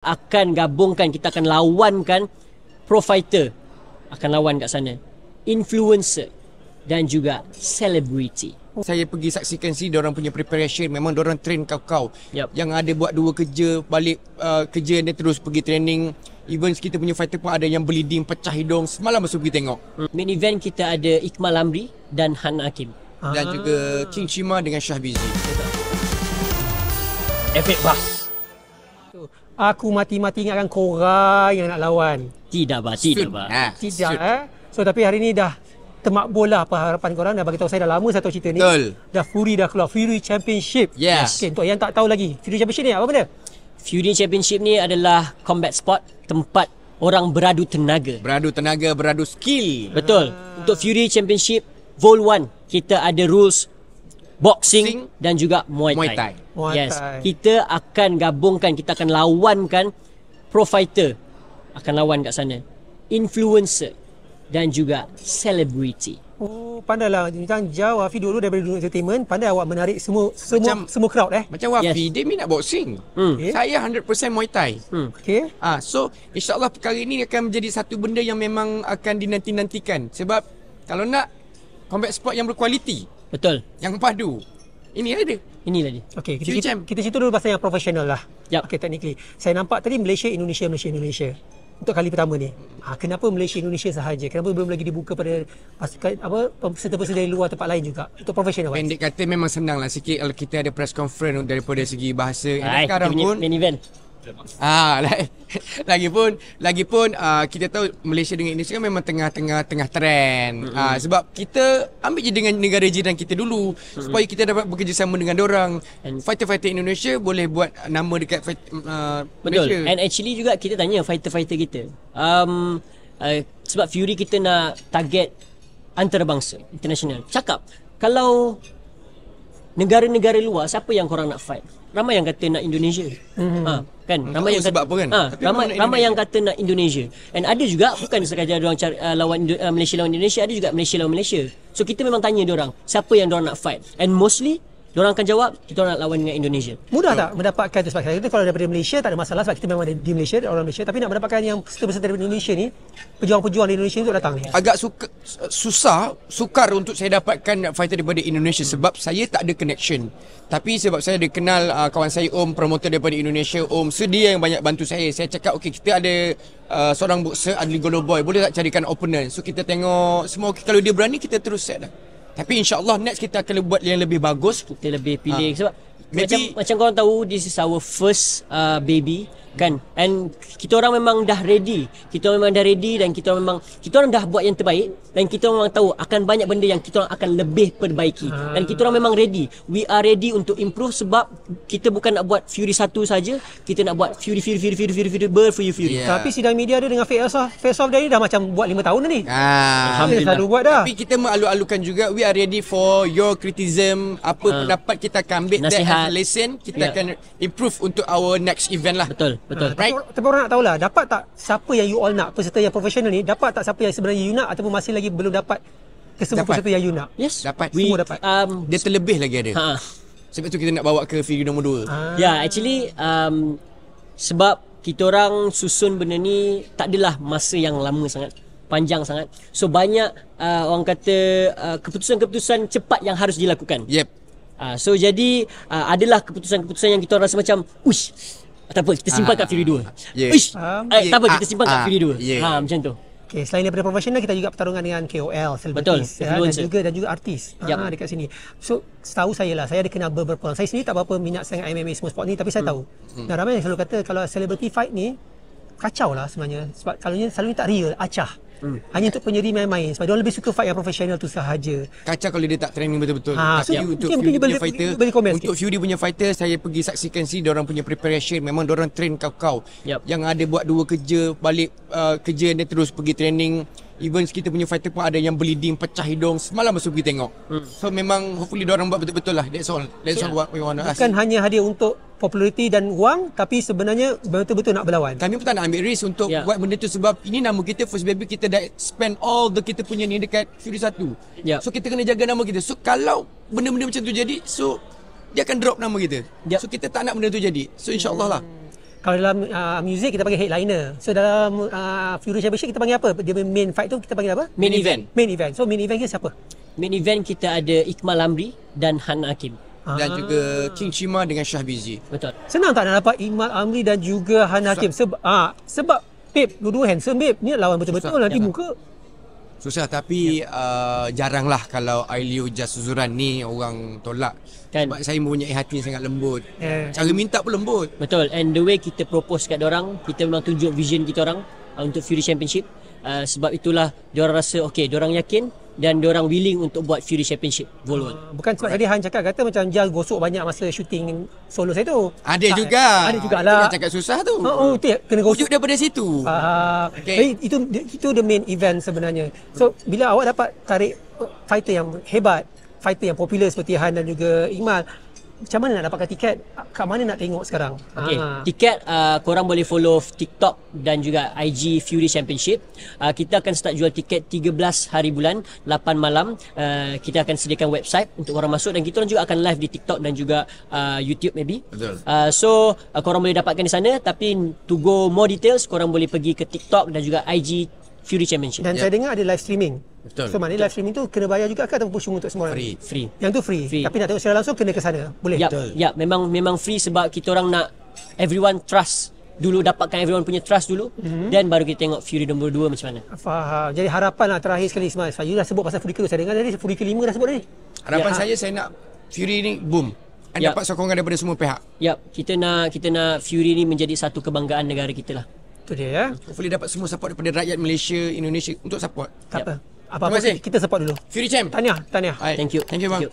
akan gabungkan, kita akan lawankan pro fighter, akan lawan kat sana influencer dan juga celebrity. Saya pergi saksikan sini diorang punya preparation, memang diorang train kau-kau. Yep. Yang ada buat dua kerja, balik kerja dan terus pergi training. Even kita punya fighter pun ada yang bleeding, pecah hidung. Semalam masuk pergi tengok. Main event kita ada Iqmal Amri dan Han Hakim. Dan juga King Shima dengan Syahbizi. Efek bas. Aku mati-mati ingatkan korang yang nak lawan. Tidak bah, tidak bah. Tidak So tapi hari ni dah termakbul lah apa harapan korang. Dah bagi tahu saya dah lama saya tahu cerita ni. Betul. Dah Fury dah keluar, Fury Championship. Yes. Okay, untuk yang tak tahu lagi, Fury Championship ni apa benda? Fury Championship ni adalah combat sport, tempat orang beradu tenaga. Beradu tenaga, beradu skill. Betul. Untuk Fury Championship Vol 1, kita ada rules boxing dan juga Muay Thai. Muay Yes. Thai. Kita akan gabungkan, kita akan lawankan pro fighter, akan lawan kat sana influencer dan juga celebrity. Oh, pandailah. Macam jauh Hafiz dulu daripada dunia entertainment, pandai awak menarik semua crowd Macam Wafi, dia minat boxing. Okay. Saya 100% Muay Thai. Okay. So insyaAllah perkara ini akan menjadi satu benda yang memang akan dinanti-nantikan. Sebab kalau nak combat sport yang berkualiti, Betul. yang padu, ini ada. Inilah dia. Okay, Fury Champ. kita cerita dulu pasal yang profesional lah. Yup. Okay, technically. Saya nampak tadi Malaysia, Indonesia. Untuk kali pertama ni. Kenapa Malaysia, Indonesia sahaja? Kenapa belum lagi dibuka pada peserta-peserta dari luar tempat lain juga? Untuk profesional. Pendek kata memang senang lah sikit kalau kita ada press conference daripada segi bahasa. kita Sekarang punya pun main event. Lagipun kita tahu Malaysia dengan Indonesia kan memang tengah trend. Sebab kita ambil je dengan negara jiran kita dulu supaya kita dapat bekerjasama dengan dorang. Fighter-fighter Indonesia boleh buat nama dekat Betul. Malaysia. And actually juga kita tanya fighter-fighter kita. Sebab Fury kita nak target antarabangsa, international. Cakap, kalau negara-negara luar, siapa yang korang nak fight? Ramai yang kata nak Indonesia. Kan? Ramai yang sebab kata, apa kan? ramai yang kata nak Indonesia. And ada juga bukan sekadar diorang cari, lawan Malaysia lawan Indonesia, ada juga Malaysia lawan Malaysia. So kita memang tanya diorang, siapa yang diorang nak fight? And mostly diorang akan jawab, kita nak lawan dengan Indonesia. Mudah tak mendapatkan tu? Sebab kita kalau daripada Malaysia tak ada masalah sebab kita memang ada di Malaysia, orang Malaysia. Tapi nak mendapatkan yang peserta-peserta daripada Indonesia ni, pejuang-pejuang di Indonesia untuk datang ni. Agak sukar untuk saya dapatkan fighter daripada Indonesia sebab saya tak ada connection. Tapi sebab saya ada kenal kawan saya promoter daripada Indonesia, so dia yang banyak bantu saya. Saya cakap okey, kita ada seorang boxer Adli Golo Boy, boleh tak carikan opponent? So kita tengok semua okey, kalau dia berani kita terus set dah. Tapi insyaAllah next kita akan buat yang lebih bagus. Kita lebih pilih sebab Maybe, macam korang tahu, this is our first baby kan, and kita orang memang dah ready. Kita orang memang dah ready dan kita orang dah buat yang terbaik dan kita orang memang tahu akan banyak benda yang kita orang akan lebih perbaiki. Dan kita orang memang ready. We are ready untuk improve sebab kita bukan nak buat Fury 1 saja, kita nak buat Fury. Yeah. Tapi sidang media dia dengan face off dia dah macam buat 5 tahun dah ni. Alhamdulillah. Selalu buat dah. Tapi kita mengalu-alukan juga, we are ready for your criticism. Apa pendapat kita akan ambil that as a lesson. Kita akan improve untuk our next event lah. Betul. Right. Tapi orang nak tahulah, dapat tak siapa yang you all nak? Peserta yang profesional ni, dapat tak siapa yang sebenarnya you nak ataupun masih lagi belum dapat kesemua peserta yang you nak? Yes. Dapat. Semua dapat. Dia terlebih lagi ada. Sebab tu kita nak bawa ke video nombor 2. Ya, actually sebab kita orang susun benda ni tak adalah masa yang lama sangat, panjang sangat. So banyak orang kata keputusan-keputusan cepat yang harus dilakukan. Yep. So jadi adalah keputusan-keputusan yang kita orang rasa macam uish, tak apa, kita simpan kat Fury 2. Yeah. Uish, tak apa, kita simpan kat Fury 2. Yeah. Macam tu. Okay, selain daripada profesional, kita juga pertarungan dengan KOL, Betul, celebrities influencer. dan juga artis dekat sini. So setahu saya lah, saya ada kenal beberapa orang. Saya sendiri tak berapa minat sangat MMA semua sport ni, tapi saya tahu. Dan ramai yang selalu kata kalau celebrity fight ni kacau lah sebenarnya. Sebab selalunya tak real, acah. Hanya untuk penyeri main-main. Sebab dia lebih suka fight yang profesional tu sahaja. Kacau kalau dia tak training betul-betul. So, untuk mungkin Fury boleh punya fighter, komen untuk sikit. Fury punya fighter, saya pergi saksikan sini diorang punya preparation, memang diorang train kau-kau. Yang ada buat dua kerja, balik kerja dan terus pergi training. Even kita punya fighter pun ada yang bleeding, pecah hidung. Semalam masuk pergi tengok. So memang hopefully diorang buat betul-betul lah. That's all what we want to ask. Bukan hanya hadir untuk populariti dan wang, tapi sebenarnya betul-betul nak berlawan. Kami pun tak nak ambil risk untuk buat benda tu sebab ini nama kita First Baby, kita dah spend all the kita punya ni dekat Fury 1. So kita kena jaga nama kita. So kalau benda-benda macam tu jadi, so dia akan drop nama kita. So kita tak nak benda tu jadi. So insyaAllah lah. Kalau dalam music kita panggil headliner. So dalam Fury Championship kita panggil apa? Dia main fight tu kita panggil apa? Main event. Main event. So main event kita siapa? Main event kita ada Ikmal Amri dan Han Hakim. Dan juga King Chima dengan Syahbizi. Betul. Senang tak nak dapat Ikmal Amri dan juga Han Hakim? Sebab Babe, dua-dua handsome babe. Ni lawan betul-betul nanti muka. Susah tapi jaranglah kalau Ailio Jasuzuran ni orang tolak. Kan. Sebab saya mempunyai hati yang sangat lembut. Cara minta pun lembut. Betul. And the way kita propose kat dorang, kita memang tunjuk vision kita orang untuk Fury Championship. Sebab itulah diorang rasa okay, diorang yakin dan diorang willing untuk buat Fury Championship World. Bukan sebab tadi Han cakap kata macam Jal gosok banyak masa shooting solo saya tu. Ada juga. Ada jugalah. Yang cakap susah tu. Kena gosok. Wujud daripada situ. Okay. Itu the main event sebenarnya. So bila awak dapat tarik fighter yang hebat, fighter yang popular seperti Han dan juga Ikmal, macam mana nak dapatkan tiket? Kat mana nak tengok sekarang? Okay. Tiket korang boleh follow TikTok dan juga IG Fury Championship. Kita akan start jual tiket 13 hari bulan 8 malam. Kita akan sediakan website untuk orang masuk dan kita orang juga akan live di TikTok dan juga YouTube maybe. Betul. So korang boleh dapatkan di sana, tapi to go more details korang boleh pergi ke TikTok dan juga IG Fury Championship. Dan saya dengar ada live streaming. Betul. So maknanya live streaming tu kena bayar juga ke ataupun cuma untuk semua orang? Free. Yang tu free. Tapi nak tengok secara langsung kena ke sana. Boleh? Ya, memang free sebab kita orang nak everyone trust dulu, dapatkan everyone punya trust dulu, dan baru kita tengok Fury nombor 2 macam mana. Faham. Jadi harapan lah terakhir sekali Ismail. Saya dah sebut pasal Fury ke-2. Saya dengar tadi Fury ke-5 dah sebut tadi. Harapan saya nak Fury ni boom. Dapat sokongan daripada semua pihak. Ya, kita nak Fury ni menjadi satu kebanggaan negara kita lah. Itu dia ya. Hopefully dapat semua support daripada rakyat Malaysia, Indonesia untuk support. Tak apa. Terima kasih. Kita support dulu. Fury Champ. Tahniah. Thank you. Thank you bang.